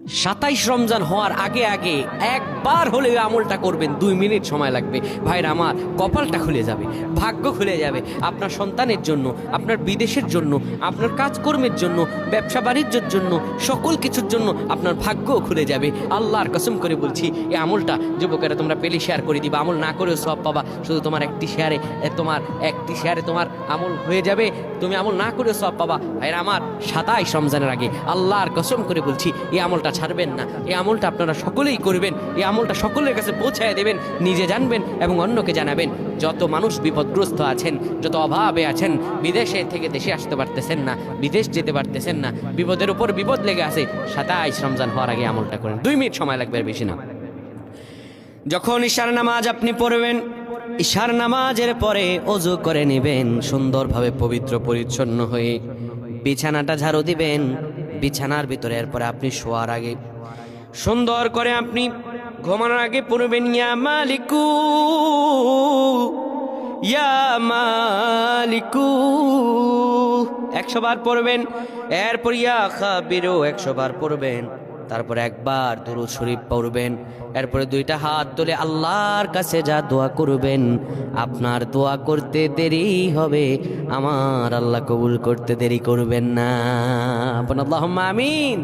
27 রমজান হওয়ার আগে আগে একবার হলেও আমলটা করবেন, 2 মিনিট সময় লাগবে। ভাইরা আমার, কপালটা খুলে যাবে, ভাগ্য খুলে যাবে। আপনার সন্তানের জন্য, আপনার বিদেশের জন্য, আপনার কাজকর্মের জন্য, ব্যবসা বাণিজ্যের জন্য, সকল কিছুর জন্য আপনার ভাগ্যও খুলে যাবে। আল্লাহর কসম করে বলছি, এই আমলটা যুবকেরা তোমরা পেলে শেয়ার করে দিবা। আমল না করেও সব পাবা, শুধু তোমার একটি শেয়ারে তোমার আমল হয়ে যাবে। তুমি আমল না করেও সব পাবা। ভাইরা আমার, 27 রমজানের আগে আল্লাহর কসম করে বলছি, এই আমলটা ছাড়বেন না। এই আমলটা আপনারা সকলেই করবেন, এই আমলটা সকলের কাছে পৌঁছায় দেবেন, নিজে জানবেন এবং অন্যকে জানাবেন। যত মানুষ বিপদগ্রস্ত আছেন, যত অভাবে আছেন, বিদেশে থেকে দেশে আসতে পারতেছেন না, বিদেশ যেতে পারতেছেন না, বিপদের উপর বিপদ লেগে আছে, 27 রমজান হওয়ার আগে আমলটা করেন। 2 মিনিট সময় লাগবে, আর বেশি না। যখন ঈশার নামাজ আপনি পড়বেন, ঈশার নামাজের পরে ওযু করে নেবেন, সুন্দরভাবে পবিত্র পরিচ্ছন্ন হয়ে বিছানাটা ঝাড়ু দিবেন। বিছানার ভিতরে এরপরে আপনি শোয়ার আগে সুন্দর করে আপনি ঘুমানোর আগে পড়বেন, ইয়া মালিকু ইয়া মালিকু 100 বার পড়বেন। এরপর ইয়া খাবিরু 100 বার পড়বেন। তারপরে একবার দুরূদ শরীফ পড়বেন। এরপরে 2টা হাত তুলে আল্লাহর কাছে যা দোয়া করবেন, আপনার দোয়া করতে দেরি হবে, আমার আল্লাহ কবুল করতে দেরি করবেন না। আল্লাহুম্মা আমিন।